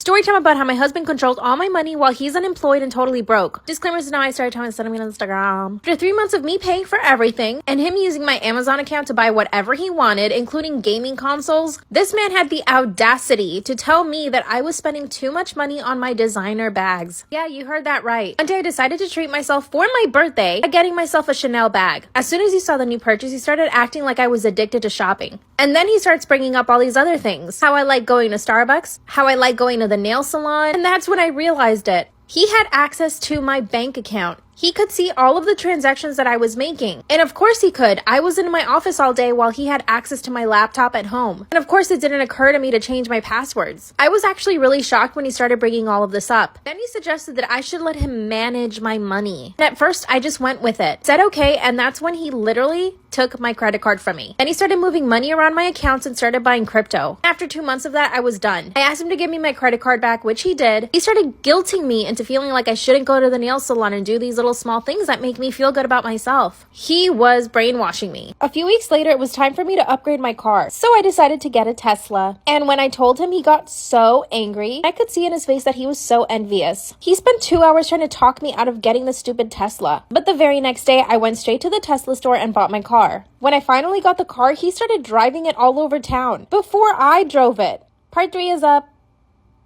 Storytime about how my husband controls all my money while he's unemployed and totally broke. Disclaimers now, I started telling sending me on Instagram. After 3 months of me paying for everything and him using my Amazon account to buy whatever he wanted, including gaming consoles, this man had the audacity to tell me that I was spending too much money on my designer bags. Yeah, you heard that right. One day I decided to treat myself for my birthday by getting myself a Chanel bag. As soon as he saw the new purchase, he started acting like I was addicted to shopping. And then he starts bringing up all these other things. How I like going to Starbucks, how I like going to the nail salon, and that's when I realized it. He had access to my bank account. He could see all of the transactions that I was making. And of course he could. I was in my office all day while he had access to my laptop at home. And of course it didn't occur to me to change my passwords. I was actually really shocked when he started bringing all of this up. Then he suggested that I should let him manage my money. And at first I just went with it. Said okay, and that's when he literally took my credit card from me. Then he started moving money around my accounts and started buying crypto. After 2 months of that, I was done. I asked him to give me my credit card back, which he did. He started guilting me into feeling like I shouldn't go to the nail salon and do these little small things that make me feel good about myself. He was brainwashing me. A few weeks later, it was time for me to upgrade my car. So I decided to get a Tesla. And when I told him, he got so angry. I could see in his face that he was so envious. He spent 2 hours trying to talk me out of getting the stupid Tesla. But the very next day, I went straight to the Tesla store and bought my car. When I finally got the car, he started driving it all over town before I drove it. Part 3 is up.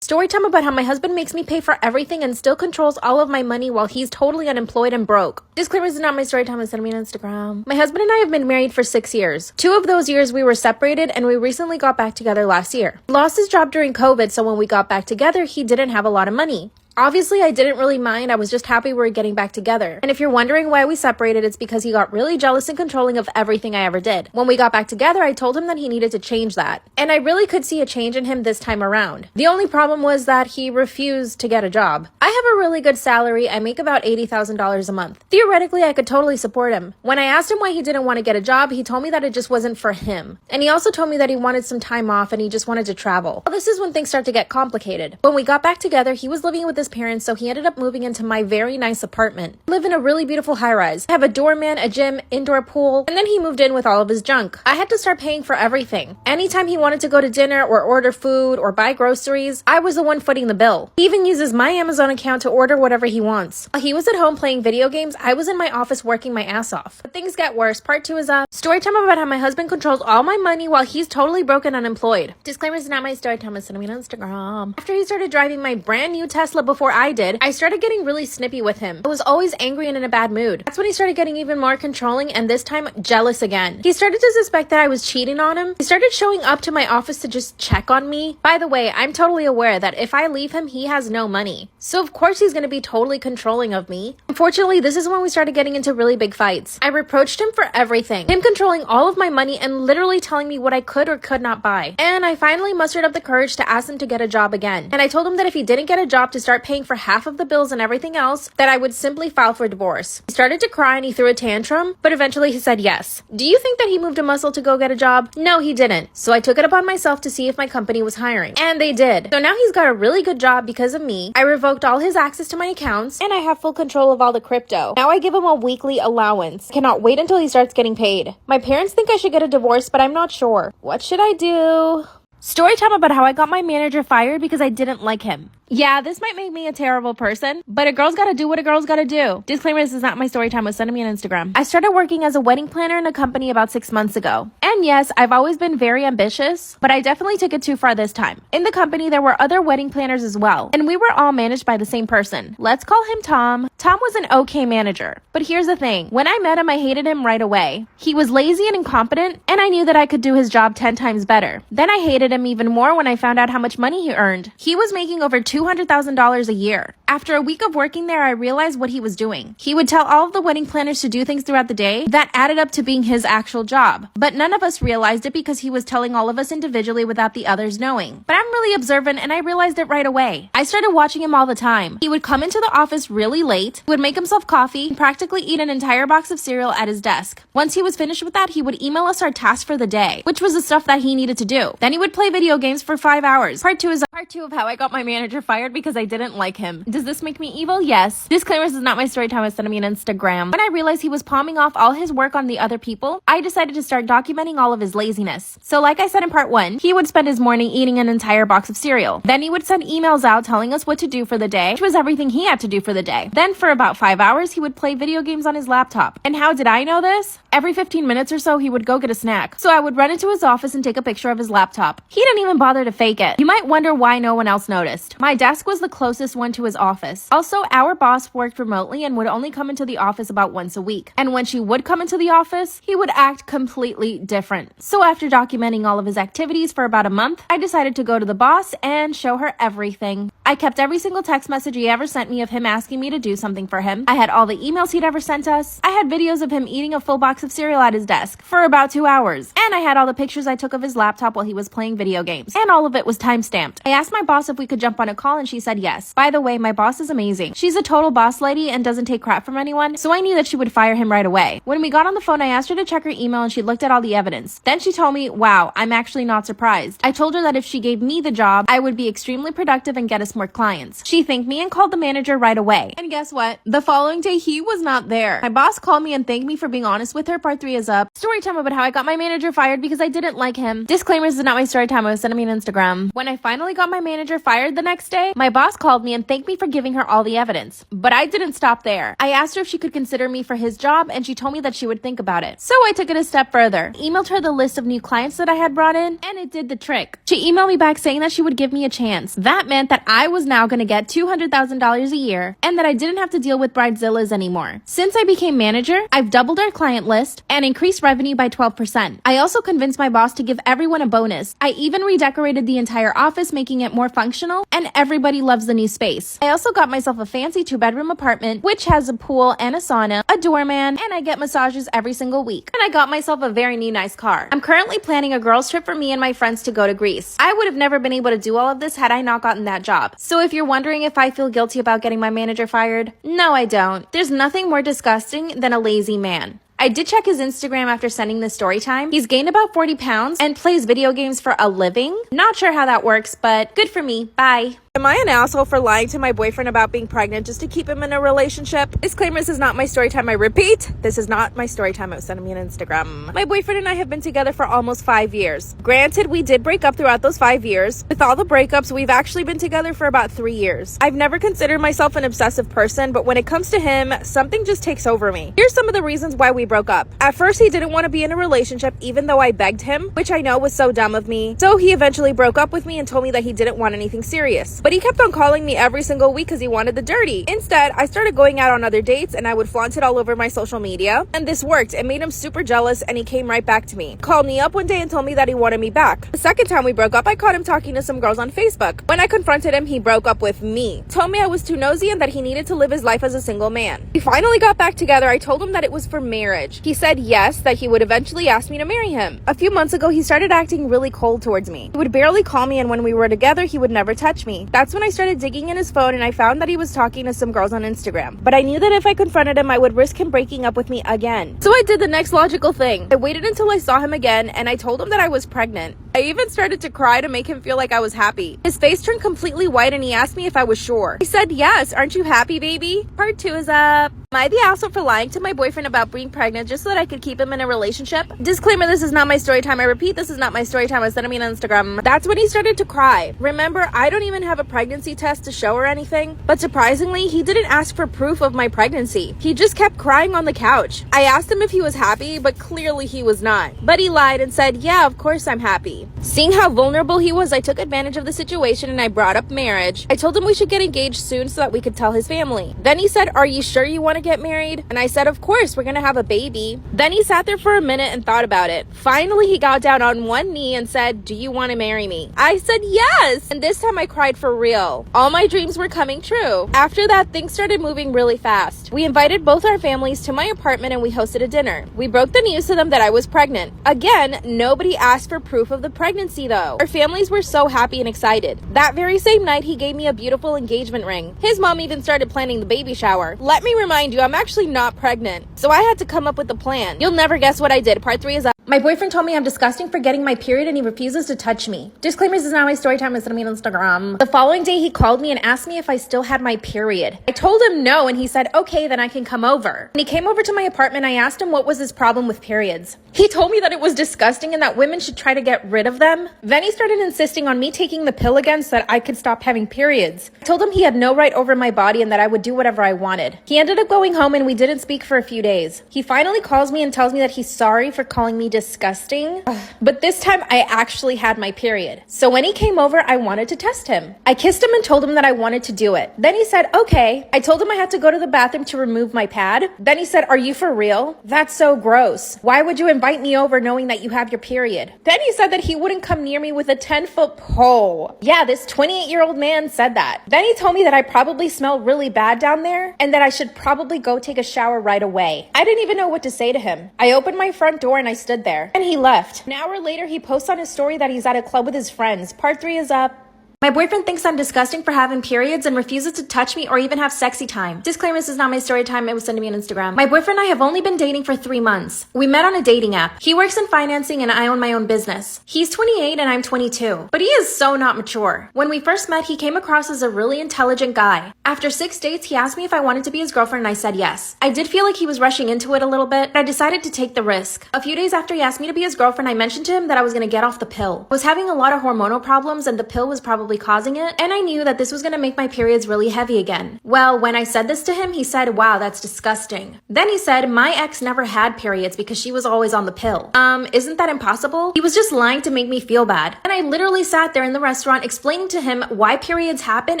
Storytime about how my husband makes me pay for everything and still controls all of my money while he's totally unemployed and broke. Disclaimers is not my storytime, and send me on Instagram. My husband and I have been married for 6 years. 2 of those years we were separated, and we recently got back together last year. He lost his job during COVID, so when we got back together, he didn't have a lot of money. Obviously, I didn't really mind. I was just happy we were getting back together. And if you're wondering why we separated, it's because he got really jealous and controlling of everything I ever did. When we got back together, I told him that he needed to change that. And I really could see a change in him this time around. The only problem was that he refused to get a job. I have a really good salary. I make about $80,000 a month. Theoretically, I could totally support him. When I asked him why he didn't want to get a job, he told me that it just wasn't for him. And he also told me that he wanted some time off and he just wanted to travel. Well, this is when things start to get complicated. When we got back together, he was living with his parents, so he ended up moving into my very nice apartment. I live in a really beautiful high-rise. I have a doorman, a gym, indoor pool, and then he moved in with all of his junk. I had to start paying for everything. Anytime he wanted to go to dinner or order food or buy groceries, I was the one footing the bill. He even uses my Amazon account to order whatever he wants. While he was at home playing video games, I was in my office working my ass off. But things get worse. Part 2 is up. Storytime about how my husband controls all my money while he's totally broke and unemployed. Disclaimer is not my storytime, it's sending me on Instagram. After he started driving my brand new Tesla before I did, I started getting really snippy with him. I was always angry and in a bad mood. That's when he started getting even more controlling and this time jealous again. He started to suspect that I was cheating on him. He started showing up to my office to just check on me. By the way, I'm totally aware that if I leave him, he has no money. So of course he's going to be totally controlling of me. Unfortunately, this is when we started getting into really big fights. I reproached him for everything. Him controlling all of my money and literally telling me what I could or could not buy. And I finally mustered up the courage to ask him to get a job again. And I told him that if he didn't get a job to start paying for half of the bills and everything else, that I would simply file for divorce. He started to cry and he threw a tantrum, but eventually he said yes. Do you think that he moved a muscle to go get a job? No, he didn't. So I took it upon myself to see if my company was hiring. And they did. So now he's got a really good job because of me. I revoked all his access to my accounts, and I have full control of all the crypto. Now I give him a weekly allowance. Cannot wait until he starts getting paid. My parents think I should get a divorce, but I'm not sure. What should I do? Storytime about how I got my manager fired because I didn't like him. Yeah, this might make me a terrible person, but a girl's gotta do what a girl's gotta do. Disclaimer, this is not my story time, was sending me on Instagram. I started working as a wedding planner in a company about 6 months ago. And yes, I've always been very ambitious, but I definitely took it too far this time. In the company, there were other wedding planners as well, and we were all managed by the same person. Let's call him Tom. Tom was an okay manager, but here's the thing. When I met him, I hated him right away. He was lazy and incompetent, and I knew that I could do his job 10 times better. Then I hated him even more when I found out how much money he earned. He was making over $200,000 a year. After a week of working there, I realized what he was doing. He would tell all of the wedding planners to do things throughout the day that added up to being his actual job. But none of us realized it because he was telling all of us individually without the others knowing. But I'm really observant and I realized it right away. I started watching him all the time. He would come into the office really late, would make himself coffee, and practically eat an entire box of cereal at his desk. Once he was finished with that, he would email us our task for the day, which was the stuff that he needed to do. Then he would play video games for 5 hours. Part 2 of how I got my manager fired because I didn't like him. Does this make me evil? Yes. Disclaimer, this is not my story time. I sent me an Instagram. When I realized he was palming off all his work on the other people, I decided to start documenting all of his laziness. So like I said in part 1, he would spend his morning eating an entire box of cereal. Then he would send emails out telling us what to do for the day, which was everything he had to do for the day. Then for about 5 hours, he would play video games on his laptop. And how did I know this? Every 15 minutes or so, he would go get a snack. So I would run into his office and take a picture of his laptop. He didn't even bother to fake it. You might wonder why no one else noticed. My desk was the closest one to his office. Also, our boss worked remotely and would only come into the office about once a week. And when she would come into the office, he would act completely different. So after documenting all of his activities for about a month, I decided to go to the boss and show her everything. I kept every single text message he ever sent me of him asking me to do something for him. I had all the emails he'd ever sent us. I had videos of him eating a full box of cereal at his desk for about 2 hours. And I had all the pictures I took of his laptop while he was playing video games. And all of it was time-stamped. I asked my boss if we could jump on a call and she said yes. By the way, my boss is amazing. She's a total boss lady and doesn't take crap from anyone, so I knew that she would fire him right away. When we got on the phone, I asked her to check her email and she looked at all the evidence. Then she told me, wow, I'm actually not surprised. I told her that if she gave me the job, I would be extremely productive and get us more clients. She thanked me and called the manager right away. And guess what? The following day, he was not there. My boss called me and thanked me for being honest with her. Part 3 is up. Story time about how I got my manager fired because I didn't like him. Disclaimer, this is not my story time. I was sending me an Instagram. When I finally got my manager fired the next day, my boss called me and thanked me for giving her all the evidence. But I didn't stop there. I asked her if she could consider me for his job and she told me that she would think about it. So I took it a step further. Emailed her the list of new clients that I had brought in and it did the trick. She emailed me back saying that she would give me a chance. That meant that I was now going to get $200,000 a year and that I didn't have to deal with bridezillas anymore. Since I became manager, I've doubled our client list and increased revenue by 12%. I also convinced my boss to give everyone a bonus. I even redecorated the entire office, making it more functional, and everybody loves the new space. I also got myself a fancy 2-bedroom apartment, which has a pool and a sauna, a doorman, and I get massages every single week. And I got myself a very new nice car. I'm currently planning a girls trip for me and my friends to go to Greece. I would have never been able to do all of this had I not gotten that job. So if you're wondering if I feel guilty about getting my manager fired, no, I don't. There's nothing more disgusting than a lazy man. I did check his Instagram after sending this story time. He's gained about 40 pounds and plays video games for a living. Not sure how that works, but good for me. Bye. Am I an asshole for lying to my boyfriend about being pregnant just to keep him in a relationship? Disclaimer, this is not my story time. I repeat, this is not my story time. I was sending me an Instagram. My boyfriend and I have been together for almost 5 years. Granted, we did break up throughout those 5 years. With all the breakups, we've actually been together for about 3 years. I've never considered myself an obsessive person, but when it comes to him, something just takes over me. Here's some of the reasons why we broke up. At first, he didn't want to be in a relationship even though I begged him, which I know was so dumb of me. So he eventually broke up with me and told me that he didn't want anything serious. But he kept on calling me every single week because he wanted the dirty. Instead, I started going out on other dates and I would flaunt it all over my social media. And this worked. It made him super jealous and he came right back to me. Called me up one day and told me that he wanted me back. The second time we broke up, I caught him talking to some girls on Facebook. When I confronted him, he broke up with me. Told me I was too nosy and that he needed to live his life as a single man. We finally got back together. I told him that it was for marriage. He said yes, that he would eventually ask me to marry him. A few months ago, he started acting really cold towards me. He would barely call me and when we were together, he would never touch me. That's when I started digging in his phone and I found that he was talking to some girls on Instagram. But I knew that if I confronted him, I would risk him breaking up with me again. So I did the next logical thing. I waited until I saw him again and I told him that I was pregnant. I even started to cry to make him feel like I was happy. His face turned completely white and he asked me if I was sure. I said, yes, aren't you happy, baby? Part 2 is up. Am I the asshole for lying to my boyfriend about being pregnant just so that I could keep him in a relationship? Disclaimer, this is not my story time. I repeat, this is not my story time. I sent me on Instagram. That's when he started to cry. Remember, I don't even have a pregnancy test to show or anything. But surprisingly, he didn't ask for proof of my pregnancy. He just kept crying on the couch. I asked him if he was happy, but clearly he was not. But he lied and said, yeah, of course I'm happy. Seeing how vulnerable he was, I took advantage of the situation and I brought up marriage. I told him we should get engaged soon so that we could tell his family. Then he said, are you sure you want to get married? And I said, of course, we're gonna have a baby. Then he sat there for a minute and thought about it. Finally, he got down on one knee and said, do you want to marry me? I said yes! And this time I cried for real. All my dreams were coming true. After that, things started moving really fast. We invited both our families to my apartment and we hosted a dinner. We broke the news to them that I was pregnant. Again, nobody asked for proof of the pregnancy though. Our families were so happy and excited. That very same night, he gave me a beautiful engagement ring. His mom even started planning the baby shower. Let me remind you, I'm actually not pregnant. So I had to come up with a plan. You'll never guess what I did. Part 3 is up. My boyfriend told me I'm disgusting for getting my period and he refuses to touch me. Disclaimers is not my story time. It's me on Instagram. The following day, he called me and asked me if I still had my period. I told him no, and he said, okay, then I can come over. When he came over to my apartment, I asked him what was his problem with periods. He told me that it was disgusting and that women should try to get rid of them. Then he started insisting on me taking the pill again so that I could stop having periods. I told him he had no right over my body and that I would do whatever I wanted. He ended up going home and we didn't speak for a few days. He finally calls me and tells me that he's sorry for calling me disgusting. But this time I actually had my period. So when he came over, I wanted to test him. I kissed him and told him that I wanted to do it. Then he said, okay. I told him I had to go to the bathroom to remove my pad. Then he said, are you for real? That's so gross. Why would you invite me over knowing that you have your period? Then he said that he wouldn't come near me with a 10-foot pole. Yeah, this 28-year-old man said that. Then he told me that I probably smell really bad down there and that I should probably go take a shower right away. I didn't even know what to say to him. I opened my front door and I stood there. And he left. An hour later, he posts on his story that he's at a club with his friends. Part 3 is up. My boyfriend thinks I'm disgusting for having periods and refuses to touch me or even have sexy time. Disclaimer, this is not my story time. It was sent to me on Instagram. My boyfriend and I have only been dating for 3 months. We met on a dating app. He works in financing and I own my own business. He's 28 and I'm 22. But he is so not mature. When we first met, he came across as a really intelligent guy. After 6 dates, he asked me if I wanted to be his girlfriend and I said yes. I did feel like he was rushing into it a little bit, but I decided to take the risk. A few days after he asked me to be his girlfriend, I mentioned to him that I was going to get off the pill. I was having a lot of hormonal problems and the pill was probably causing it. And I knew that this was going to make my periods really heavy again. Well, when I said this to him, he said, wow, that's disgusting. Then he said, my ex never had periods because she was always on the pill. Isn't that impossible? He was just lying to make me feel bad. And I literally sat there in the restaurant explaining to him why periods happen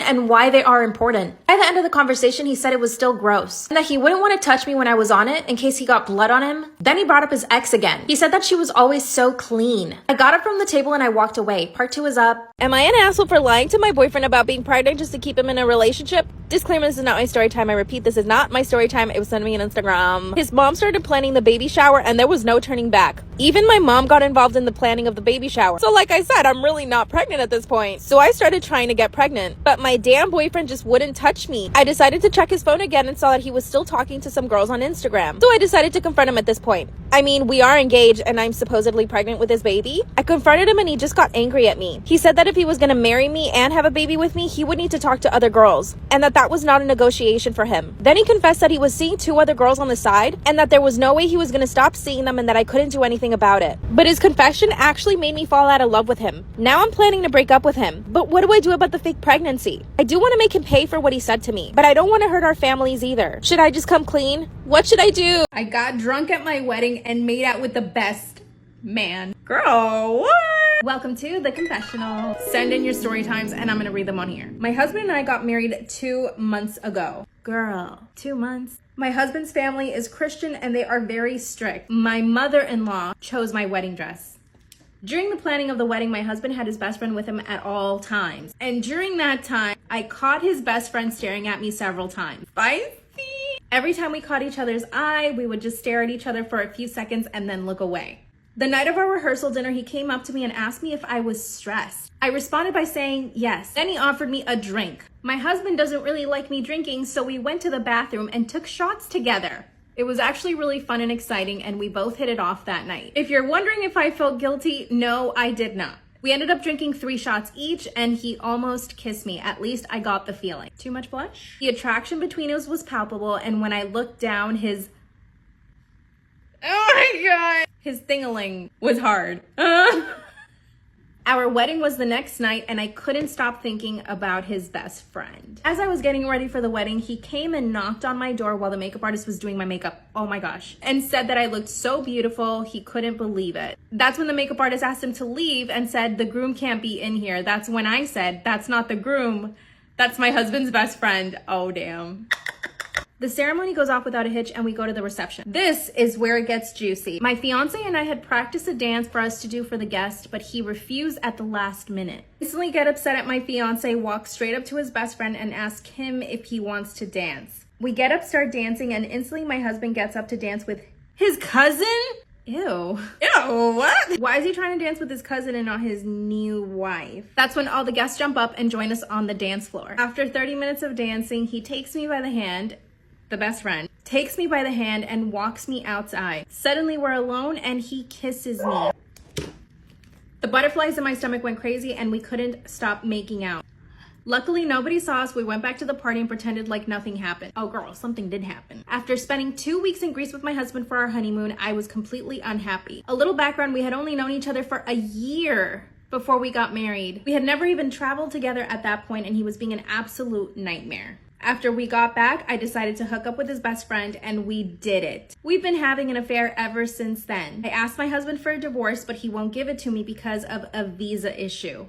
and why they are important. By the end of the conversation, he said it was still gross and that he wouldn't want to touch me when I was on it in case he got blood on him. Then he brought up his ex again. He said that she was always so clean. I got up from the table and I walked away. Part 2 is up. Am I an asshole for lying to my boyfriend about being pregnant just to keep him in a relationship? Disclaimer, this is not my story time. I repeat, this is not my story time. It was sent to me on Instagram. His mom started planning the baby shower and there was no turning back. Even my mom got involved in the planning of the baby shower. So like I said, I'm really not pregnant at this point. So I started trying to get pregnant, but my damn boyfriend just wouldn't touch me. I decided to check his phone again and saw that he was still talking to some girls on Instagram. So I decided to confront him at this point. I mean, we are engaged and I'm supposedly pregnant with his baby. I confronted him and he just got angry at me. He said that if he was going to marry me and have a baby with me, he would need to talk to other girls and that was not a negotiation for him. Then he confessed that he was seeing 2 other girls on the side and that there was no way he was going to stop seeing them and that I couldn't do anything about it. But his confession actually made me fall out of love with him. Now I'm planning to break up with him. But what do I do about the fake pregnancy? I do want to make him pay for what he said to me, but I don't want to hurt our families either. Should I just come clean? What should I do? I got drunk at my wedding and made out with the best man. Girl, what? Welcome to the confessional. Send in your story times and I'm gonna read them on here. My husband and I got married 2 months ago. Girl, 2 months? My husband's family is Christian and they are very strict. My mother-in-law chose my wedding dress. During the planning of the wedding, my husband had his best friend with him at all times. And during that time, I caught his best friend staring at me several times. Spicy! Every time we caught each other's eye, we would just stare at each other for a few seconds and then look away. The night of our rehearsal dinner, he came up to me and asked me if I was stressed. I responded by saying yes. Then he offered me a drink. My husband doesn't really like me drinking, so we went to the bathroom and took shots together. It was actually really fun and exciting, and we both hit it off that night. If you're wondering if I felt guilty, no, I did not. We ended up drinking 3 shots each, and he almost kissed me. At least I got the feeling. Too much blush? The attraction between us was palpable, and when I looked down, his... Oh my God! His thing-a-ling was hard. Our wedding was the next night and I couldn't stop thinking about his best friend. As I was getting ready for the wedding, he came and knocked on my door while the makeup artist was doing my makeup. Oh my gosh. And said that I looked so beautiful, he couldn't believe it. That's when the makeup artist asked him to leave and said, the groom can't be in here. That's when I said, that's not the groom. That's my husband's best friend. Oh, damn. The ceremony goes off without a hitch and we go to the reception. This is where it gets juicy. My fiance and I had practiced a dance for us to do for the guest, but he refused at the last minute. I instantly get upset at my fiance, walk straight up to his best friend and ask him if he wants to dance. We get up, start dancing, and instantly my husband gets up to dance with his cousin? Ew. Ew, what? Why is he trying to dance with his cousin and not his new wife? That's when all the guests jump up and join us on the dance floor. After 30 minutes of dancing, he takes me by the hand, the best friend, takes me by the hand and walks me outside. Suddenly we're alone and he kisses me. The butterflies in my stomach went crazy and we couldn't stop making out. Luckily, nobody saw us. We went back to the party and pretended like nothing happened. Oh girl, something did happen. After spending 2 weeks in Greece with my husband for our honeymoon, I was completely unhappy. A little background, we had only known each other for a year before we got married. We had never even traveled together at that point and he was being an absolute nightmare. After we got back, I decided to hook up with his best friend and we did it. We've been having an affair ever since then. I asked my husband for a divorce, but he won't give it to me because of a visa issue.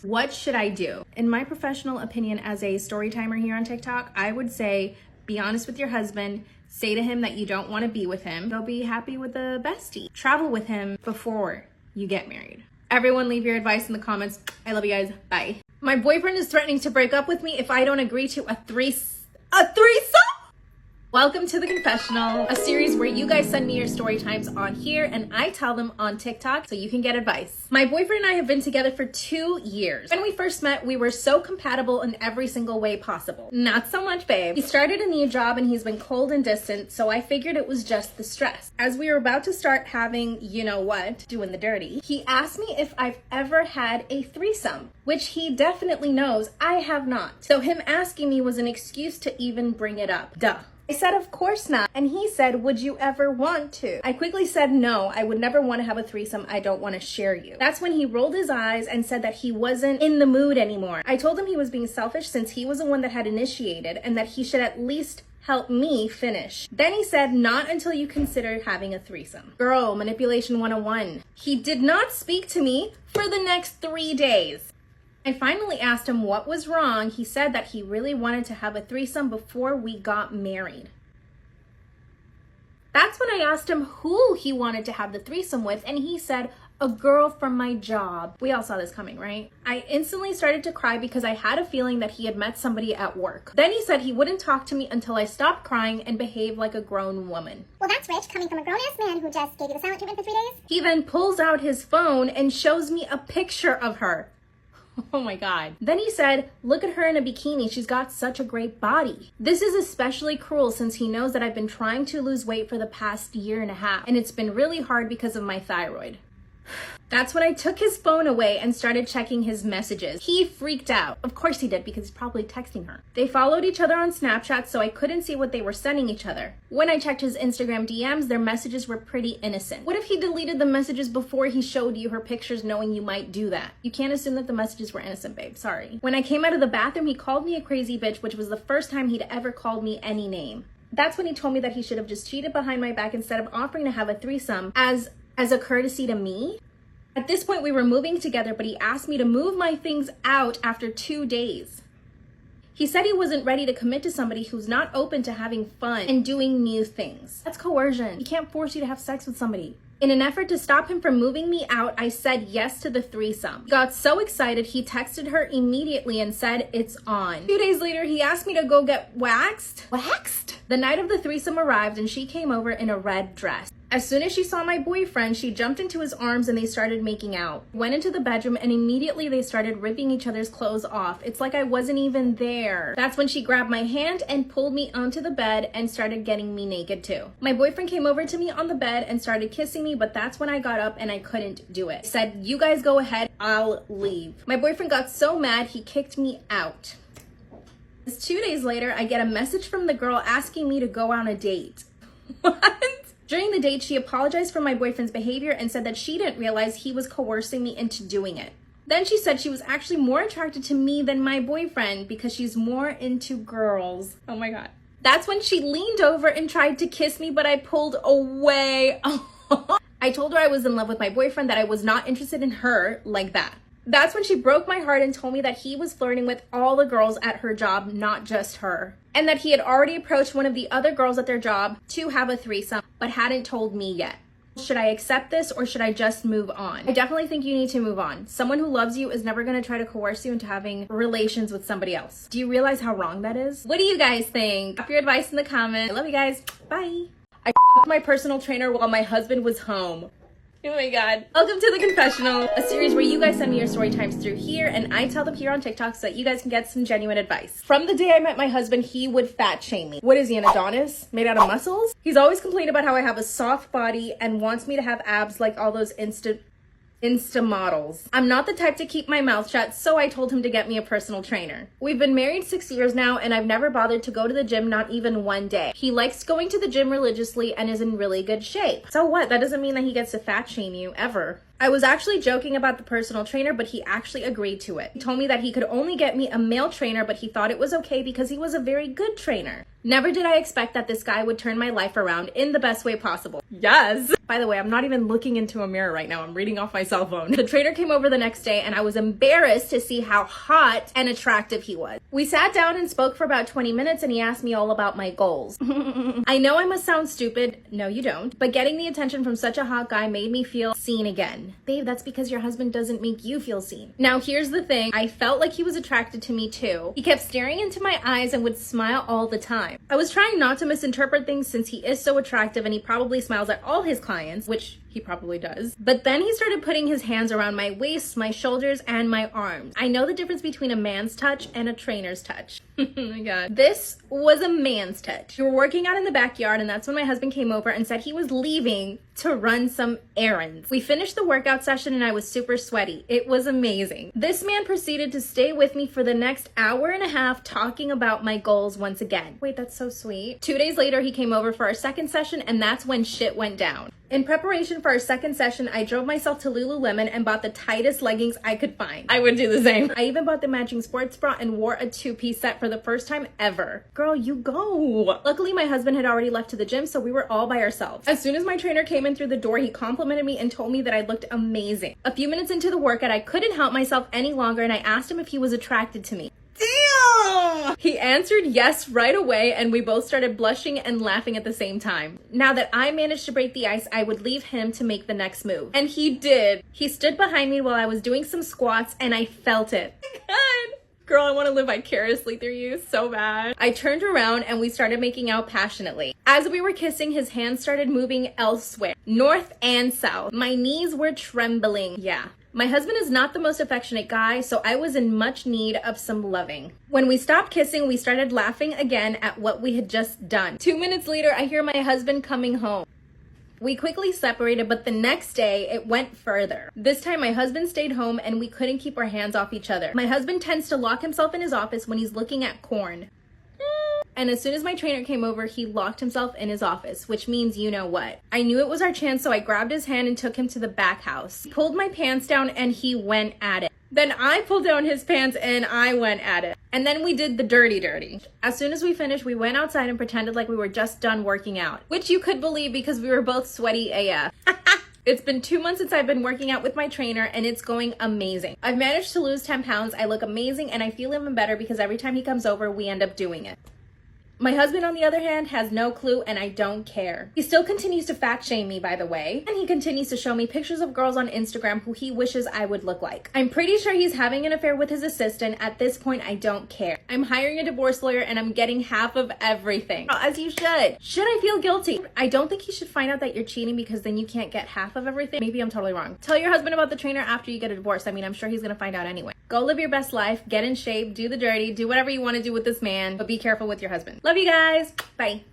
What should I do? In my professional opinion as a story timer here on TikTok, I would say be honest with your husband. Say to him that you don't want to be with him. Go be happy with a bestie. Travel with him before you get married. Everyone leave your advice in the comments. I love you guys. Bye. My boyfriend is threatening to break up with me if I don't agree to a threesome? Welcome to The Confessional, a series where you guys send me your story times on here and I tell them on TikTok so you can get advice. My boyfriend and I have been together for 2 years. When we first met, we were so compatible in every single way possible. Not so much, babe. He started a new job and he's been cold and distant, so I figured it was just the stress. As we were about to start having, you know what, doing the dirty, he asked me if I've ever had a threesome, which he definitely knows I have not. So him asking me was an excuse to even bring it up. Duh. I said, of course not. And he said, would you ever want to? I quickly said, no, I would never want to have a threesome. I don't want to share you. That's when he rolled his eyes and said that he wasn't in the mood anymore. I told him he was being selfish since he was the one that had initiated and that he should at least help me finish. Then he said, not until you consider having a threesome. Girl, manipulation 101. He did not speak to me for the next 3 days. I finally asked him what was wrong. He said that he really wanted to have a threesome before we got married. That's when I asked him who he wanted to have the threesome with, and he said, a girl from my job. We all saw this coming, right? I instantly started to cry because I had a feeling that he had met somebody at work. Then he said he wouldn't talk to me until I stopped crying and behaved like a grown woman. Well, that's rich, coming from a grown-ass man who just gave you the silent treatment for 3 days. He then pulls out his phone and shows me a picture of her. Oh my God. Then he said, look at her in a bikini. She's got such a great body. This is especially cruel since he knows that I've been trying to lose weight for the past 1.5 years, and it's been really hard because of my thyroid. That's when I took his phone away and started checking his messages. He freaked out. Of course he did, because he's probably texting her. They followed each other on Snapchat, so I couldn't see what they were sending each other. When I checked his Instagram DMs, their messages were pretty innocent. What if he deleted the messages before he showed you her pictures, knowing you might do that? You can't assume that the messages were innocent, babe. Sorry. When I came out of the bathroom, he called me a crazy bitch, which was the first time he'd ever called me any name. That's when he told me that he should have just cheated behind my back instead of offering to have a threesome as a courtesy to me. At this point, we were moving together, but he asked me to move my things out after 2 days. He said he wasn't ready to commit to somebody who's not open to having fun and doing new things. That's coercion. He can't force you to have sex with somebody. In an effort to stop him from moving me out, I said yes to the threesome. He got so excited, he texted her immediately and said, it's on. 2 days later, he asked me to go get waxed. Waxed? The night of the threesome arrived and she came over in a red dress. As soon as she saw my boyfriend, she jumped into his arms and they started making out. Went into the bedroom and immediately they started ripping each other's clothes off. It's like I wasn't even there. That's when she grabbed my hand and pulled me onto the bed and started getting me naked too. My boyfriend came over to me on the bed and started kissing me, but that's when I got up and I couldn't do it. I said, you guys go ahead, I'll leave. My boyfriend got so mad, he kicked me out. 2 days later, I get a message from the girl asking me to go on a date. What? During the date, she apologized for my boyfriend's behavior and said that she didn't realize he was coercing me into doing it. Then she said she was actually more attracted to me than my boyfriend because she's more into girls. Oh my God. That's when she leaned over and tried to kiss me, but I pulled away. I told her I was in love with my boyfriend, that I was not interested in her like that. That's when she broke my heart and told me that he was flirting with all the girls at her job, not just her. And that he had already approached one of the other girls at their job to have a threesome, but hadn't told me yet. Should I accept this or should I just move on? I definitely think you need to move on. Someone who loves you is never going to try to coerce you into having relations with somebody else. Do you realize how wrong that is? What do you guys think? Drop your advice in the comments. I love you guys. Bye. I f***ed my personal trainer while my husband was home. Oh my god. Welcome to The Confessional, a series where you guys send me your story times through here and I tell them here on TikTok so that you guys can get some genuine advice. From the day I met my husband, he would fat shame me. What is he, an Adonis? Made out of muscles? He's always complained about how I have a soft body and wants me to have abs like all those Insta models. I'm not the type to keep my mouth shut, so I told him to get me a personal trainer. We've been married 6 years now and I've never bothered to go to the gym, not even one day. He likes going to the gym religiously and is in really good shape. So what? That doesn't mean that he gets to fat shame you, ever. I was actually joking about the personal trainer, but he actually agreed to it. He told me that he could only get me a male trainer, but he thought it was okay because he was a very good trainer. Never did I expect that this guy would turn my life around in the best way possible. Yes! By the way, I'm not even looking into a mirror right now. I'm reading off my cell phone. The trainer came over the next day and I was embarrassed to see how hot and attractive he was. We sat down and spoke for about 20 minutes and he asked me all about my goals. I know I must sound stupid. No, you don't. But getting the attention from such a hot guy made me feel seen again. Babe, that's because your husband doesn't make you feel seen. Now, here's the thing. I felt like he was attracted to me too. He kept staring into my eyes and would smile all the time. I was trying not to misinterpret things since he is so attractive and he probably smiles at all his clients, which he probably does. But then he started putting his hands around my waist, my shoulders, and my arms. I know the difference between a man's touch and a trainer's touch. Oh my god. This was a man's touch. We were working out in the backyard and that's when my husband came over and said he was leaving to run some errands. We finished the workout session and I was super sweaty. It was amazing. This man proceeded to stay with me for the next hour and a half talking about my goals once again. Wait, that's so sweet. 2 days later, he came over for our second session and that's when shit went down. In preparation for our second session, I drove myself to Lululemon and bought the tightest leggings I could find. I would do the same. I even bought the matching sports bra and wore a two-piece set for the first time ever. Girl, you go. Luckily, my husband had already left to the gym, so we were all by ourselves. As soon as my trainer came in through the door, he complimented me and told me that I looked amazing. A few minutes into the workout, I couldn't help myself any longer and I asked him if he was attracted to me. Damn! He answered yes right away and we both started blushing and laughing at the same time. Now that I managed to break the ice, I would leave him to make the next move. And he did. He stood behind me while I was doing some squats and I felt it. God. Girl, I want to live vicariously through you so bad. I turned around and we started making out passionately. As we were kissing, his hands started moving elsewhere, north and south. My knees were trembling. Yeah. My husband is not the most affectionate guy, so I was in much need of some loving. When we stopped kissing, we started laughing again at what we had just done. 2 minutes later, I hear my husband coming home. We quickly separated, but the next day it went further. This time my husband stayed home and we couldn't keep our hands off each other. My husband tends to lock himself in his office when he's looking at corn. And as soon as my trainer came over, he locked himself in his office, which means you know what. I knew it was our chance, so I grabbed his hand and took him to the back house. He pulled my pants down and he went at it. Then I pulled down his pants and I went at it. And then we did the dirty. As soon as we finished, we went outside and pretended like we were just done working out, which you could believe because we were both sweaty AF. It's been 2 months since I've been working out with my trainer and it's going amazing. I've managed to lose 10 pounds. I look amazing and I feel even better because every time he comes over, we end up doing it. My husband, on the other hand, has no clue and I don't care. He still continues to fat shame me, by the way, and he continues to show me pictures of girls on Instagram who he wishes I would look like. I'm pretty sure he's having an affair with his assistant. At this point, I don't care. I'm hiring a divorce lawyer and I'm getting half of everything. As you should. Should I feel guilty? I don't think he should find out that you're cheating because then you can't get half of everything. Maybe I'm totally wrong. Tell your husband about the trainer after you get a divorce. I mean, I'm sure he's gonna find out anyway. Go live your best life, get in shape, do the dirty, do whatever you want to do with this man, but be careful with your husband. Love you guys. Bye.